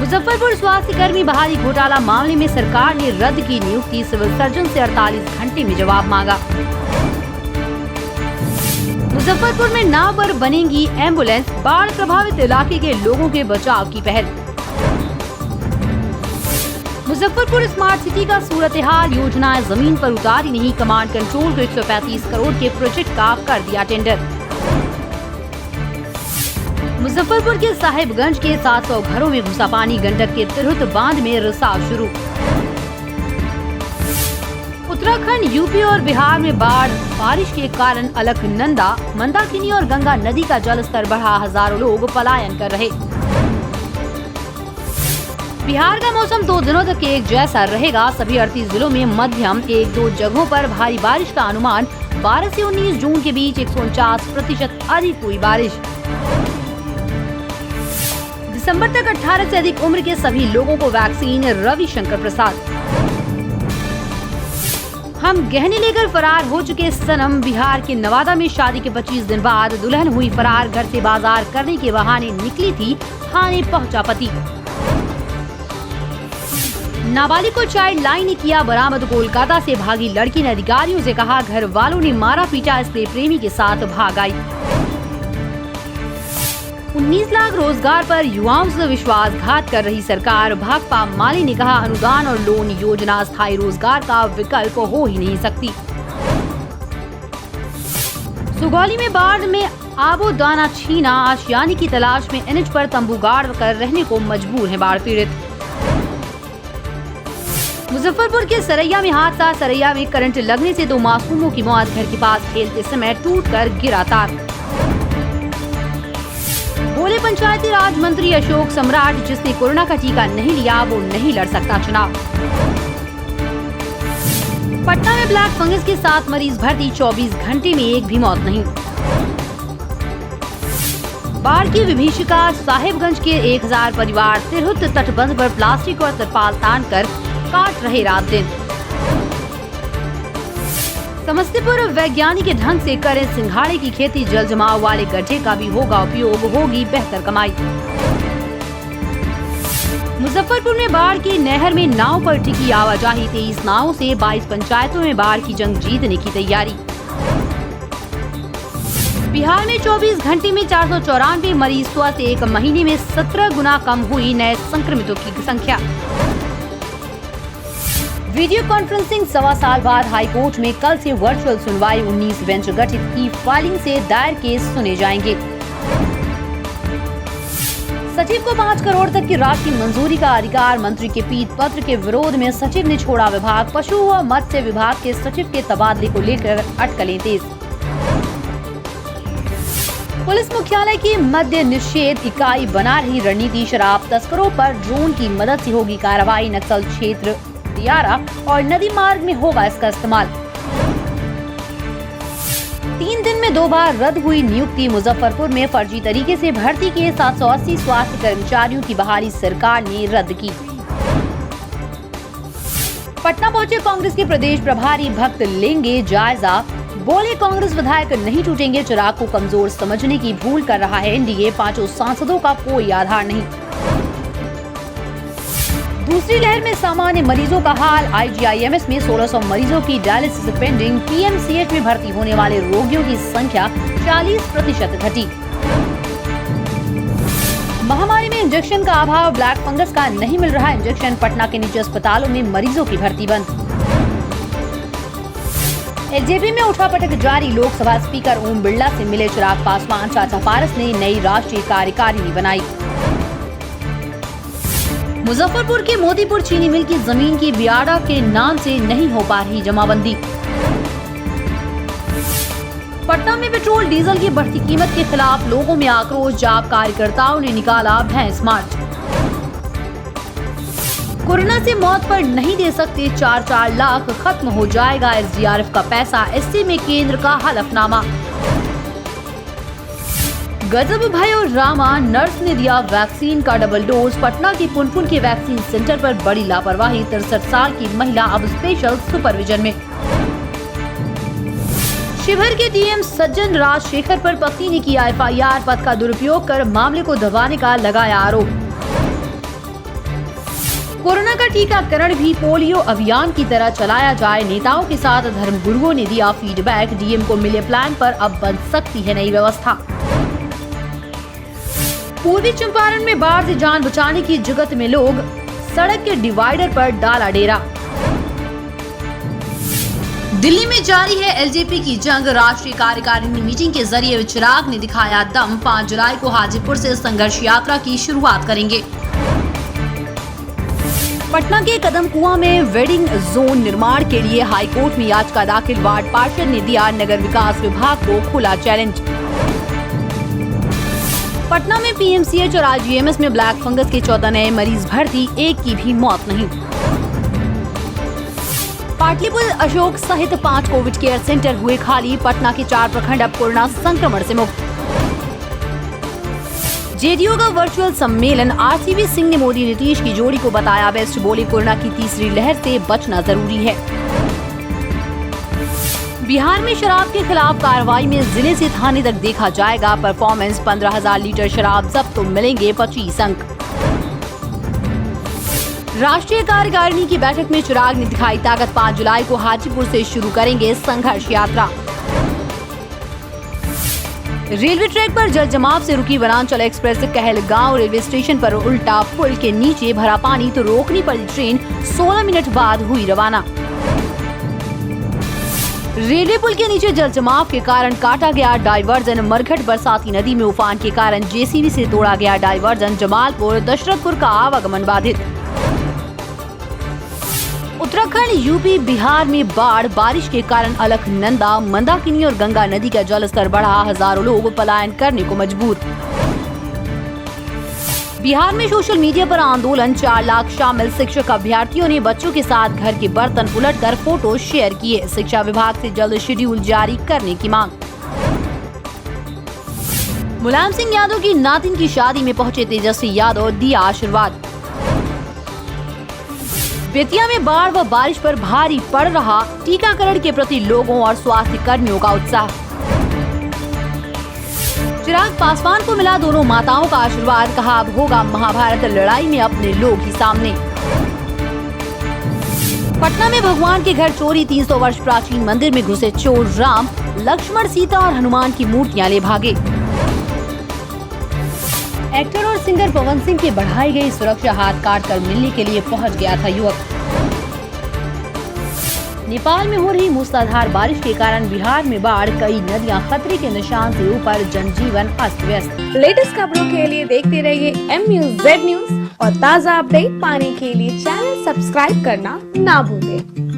मुजफ्फरपुर स्वास्थ्य कर्मी बहाली घोटाला मामले में सरकार ने रद्द की नियुक्ति, सिविल सर्जन से 48 घंटे में जवाब मांगा। मुजफ्फरपुर में नाव पर बनेगी एम्बुलेंस, बाढ़ प्रभावित इलाके के लोगों के बचाव की पहल। मुजफ्फरपुर स्मार्ट सिटी का सूरत हाल, योजनाएं जमीन पर उतारी नहीं, कमांड कंट्रोल को 135 करोड़ के प्रोजेक्ट का कर दिया टेंडर। मुजफ्फरपुर के साहिबगंज के 700 घरों में घुसा पानी, गंडक के तिरहुत बांध में रिसाव शुरू। उत्तराखंड, यूपी और बिहार में बाढ़, बारिश के कारण अलकनंदा, मंदाकिनी और गंगा नदी का जलस्तर बढ़ा, हजारों लोग पलायन कर रहे। बिहार का मौसम 2 दिनों तक एक जैसा रहेगा, सभी 38 जिलों में मध्यम, 1-2 जगहों पर भारी बारिश का अनुमान। 12 से 19 जून के बीच 149% अधिक हुई बारिश। दिसंबर तक 18 से अधिक उम्र के सभी लोगों को वैक्सीन, रविशंकर प्रसाद। हम गहने लेकर फरार हो चुके सनम, बिहार के नवादा में शादी के 25 दिन बाद दुल्हन हुई फरार, घर से बाजार करने के बहाने निकली थी, थाने पहुंचा पति। नाबालिग को चाइल्ड लाइन ने किया बरामद, कोलकाता से भागी लड़की ने अधिकारियों से कहा घर वालों ने मारा पीटा, इसलिए प्रेमी के साथ भाग आई। 19 लाख रोजगार पर युवाओं से विश्वासघात कर रही सरकार, भाकपा माले ने कहा अनुदान और लोन योजना स्थायी रोजगार का विकल्प हो ही नहीं सकती। सुगौली में बाढ़ में आबोदाना छीना, आशियाने की तलाश में एनएच पर तंबू गाड़ कर रहने को मजबूर है बाढ़ पीड़ित। मुजफ्फरपुर के सरैया में हादसा, सरैया में करंट लगने से 2 मासूमों की मौत, घर के पास खेलते समय टूटकर गिरा तार। बोले पंचायती राज मंत्री अशोक सम्राट, जिसने कोरोना का टीका नहीं लिया वो नहीं लड़ सकता चुनाव। पटना में ब्लैक फंगस के 7 मरीज भर्ती, 24 घंटे में एक भी मौत नहीं। बाढ़ की विभीषिका, साहिबगंज के 1000 परिवार तिरहुत तटबंध पर प्लास्टिक और तिरपाल तान कर काट रहे रात दिन। समस्तीपुर वैज्ञानिक ढंग से करें सिंघाड़े की खेती, जल जमाव वाले गड्ढे का भी होगा उपयोग, होगी बेहतर कमाई। मुजफ्फरपुर में बाढ़ की नहर में नाव पर टिकी आवाजाही, 23 नावों से 22 पंचायतों में बाढ़ की जंग जीतने की तैयारी। बिहार में 24 घंटे में 494 मरीज स्वस्थ, 1 महीने में 17 गुना कम हुई नए संक्रमितों की संख्या। वीडियो कॉन्फ्रेंसिंग, 1.25 साल बाद हाईकोर्ट में कल से वर्चुअल सुनवाई, 19 बेंच गठित की फाइलिंग से दायर केस सुने जाएंगे। सचिव को 5 करोड़ तक की राशि मंजूरी का अधिकार, मंत्री के पीठ पत्र के विरोध में सचिव ने छोड़ा विभाग, पशु व मत्स्य विभाग के सचिव के तबादले को लेकर अटकलें तेज। पुलिस मुख्यालय की मद्य निषेध इकाई बना रही रणनीति, शराब तस्करों पर ड्रोन की मदद से होगी कार्रवाई, नक्सल क्षेत्र दियारा और नदी मार्ग में होगा इसका इस्तेमाल। 3 दिन में 2 बार रद्द हुई नियुक्ति, मुजफ्फरपुर में फर्जी तरीके से भर्ती किए 780 स्वास्थ्य कर्मचारियों की बहाली सरकार ने रद्द की। पटना पहुंचे कांग्रेस के प्रदेश प्रभारी भक्त लेंगे जायजा, बोले कांग्रेस विधायक नहीं टूटेंगे, चिराग को कमजोर समझने की भूल कर रहा है एनडीए, 5 सांसदों का कोई आधार नहीं। दूसरी लहर में सामान्य मरीजों का हाल, आईजीआईएमएस में 1600 मरीजों की डायलिसिस पेंडिंग, पीएमसीएच में भर्ती होने वाले रोगियों की संख्या 40% घटी। महामारी में इंजेक्शन का अभाव, ब्लैक फंगस का नहीं मिल रहा इंजेक्शन, पटना के निजी अस्पतालों में मरीजों की भर्ती बंद। एलजेपी में उठापटक जारी, लोकसभा स्पीकर ओम बिरला से मिले चिराग पासवान, चाचा पारस ने नई राष्ट्रीय कार्यकारिणी बनाई। मुजफ्फरपुर के मोतीपुर चीनी मिल की जमीन की बियाडा के नाम से नहीं हो पा रही जमाबंदी। पटना में पेट्रोल डीजल की बढ़ती कीमत के खिलाफ लोगों में आक्रोश, जाप कार्यकर्ताओं ने निकाला भैंस मार्च। कोरोना से मौत पर नहीं दे सकते 4-4 लाख, खत्म हो जाएगा एसडीआरएफ का पैसा, एससी में केंद्र का हलफनामा। गजब भय और ड्रामा, नर्स ने दिया वैक्सीन का डबल डोज, पटना की पुनपुन के वैक्सीन सेंटर पर बड़ी लापरवाही, 63 साल की महिला अब स्पेशल सुपरविजन में। शिवहर के डीएम सज्जन राजशेखर पर पत्नी ने किया एफआईआर, पद का दुरुपयोग कर मामले को दबाने का लगाया आरोप। कोरोना का टीकाकरण भी पोलियो अभियान की तरह चलाया जाए। नेताओं के साथ धर्मगुरुओं ने दिया फीडबैक। डीएम को मिले प्लान पर अब बन सकती है नई व्यवस्था। पूर्वी चंपारण में बाढ़ से जान बचाने की जुगत में लोग, सड़क के डिवाइडर पर डाला डेरा। दिल्ली में जारी है एलजेपी की जंग। राष्ट्रीय कार्यकारिणी मीटिंग के जरिए चिराग ने दिखाया दम। 5 जुलाई को हाजीपुर से संघर्ष यात्रा की शुरुआत करेंगे। पटना के कदम कुआं में वेडिंग जोन निर्माण के लिए हाईकोर्ट में याचिका दाखिल। वार्ड पार्षद ने दिया नगर विकास विभाग को खुला चैलेंज। पटना में पीएमसीएच और आईजीएमएस में ब्लैक फंगस के 14 नए मरीज भर्ती, एक की भी मौत नहीं। पाटलिपुत्र अशोक सहित 5 कोविड केयर सेंटर हुए खाली। पटना के 4 प्रखंड अब कोरोना संक्रमण से मुक्त। जेडीयू का वर्चुअल सम्मेलन। आरसीपी सिंह ने मोदी नीतीश की जोड़ी को बताया बेस्ट। बोले कोरोना की तीसरी लहर से बचना जरूरी है। बिहार में शराब के खिलाफ कार्रवाई में जिले से थाने तक देखा जाएगा परफॉर्मेंस। 15,000 लीटर शराब जब्त तो मिलेंगे 25 अंक। राष्ट्रीय कार्यकारिणी की बैठक में चिराग ने दिखाई ताकत। 5 जुलाई को हाजीपुर से शुरू करेंगे संघर्ष यात्रा। रेलवे ट्रैक पर जल जमाव से रुकी वनांचल एक्सप्रेस। कहलगांव रेलवे स्टेशन पर उल्टा पुल के नीचे भरा पानी तो रोकनी पड़ी ट्रेन। 16 मिनट बाद हुई रवाना। रेलवे पुल के नीचे जल जमाव के कारण काटा गया डायवर्जन। मरघट बरसाती नदी में उफान के कारण जेसीबी से तोड़ा गया डायवर्जन। जमालपुर दशरथपुर का आवागमन बाधित। उत्तराखंड, यूपी, बिहार में बाढ़। बारिश के कारण अलकनंदा, मंदाकिनी और गंगा नदी का जलस्तर बढ़ा। हजारों लोग पलायन करने को मजबूर। बिहार में सोशल मीडिया पर आंदोलन। 4 लाख शामिल। शिक्षक अभ्यर्थियों ने बच्चों के साथ घर के बर्तन उलटकर फोटो शेयर किए। शिक्षा विभाग से जल्द शेड्यूल जारी करने की मांग। मुलायम सिंह यादव की नातिन की शादी में पहुंचे तेजस्वी यादव, दिया आशीर्वाद। बेतिया में बाढ़ व बारिश पर भारी पड़ रहा टीकाकरण के प्रति लोगों और स्वास्थ्य कर्मियों का उत्साह। चिराग पासवान को मिला दोनों माताओं का आशीर्वाद। कहा अब होगा महाभारत लड़ाई में अपने लोग ही सामने। पटना में भगवान के घर चोरी। 300 वर्ष प्राचीन मंदिर में घुसे चोर। राम, लक्ष्मण, सीता और हनुमान की मूर्तियां ले भागे। एक्टर और सिंगर पवन सिंह की बढ़ाई गई सुरक्षा। हाथ काट कर मिलने के लिए पहुंच गया था युवक। नेपाल में हो रही मूसलाधार बारिश के कारण बिहार में बाढ़। कई नदियां खतरे के निशान से ऊपर। जनजीवन अस्त व्यस्त। लेटेस्ट खबरों के लिए देखते रहिए MUZ न्यूज और ताज़ा अपडेट पाने के लिए चैनल सब्सक्राइब करना ना भूलें।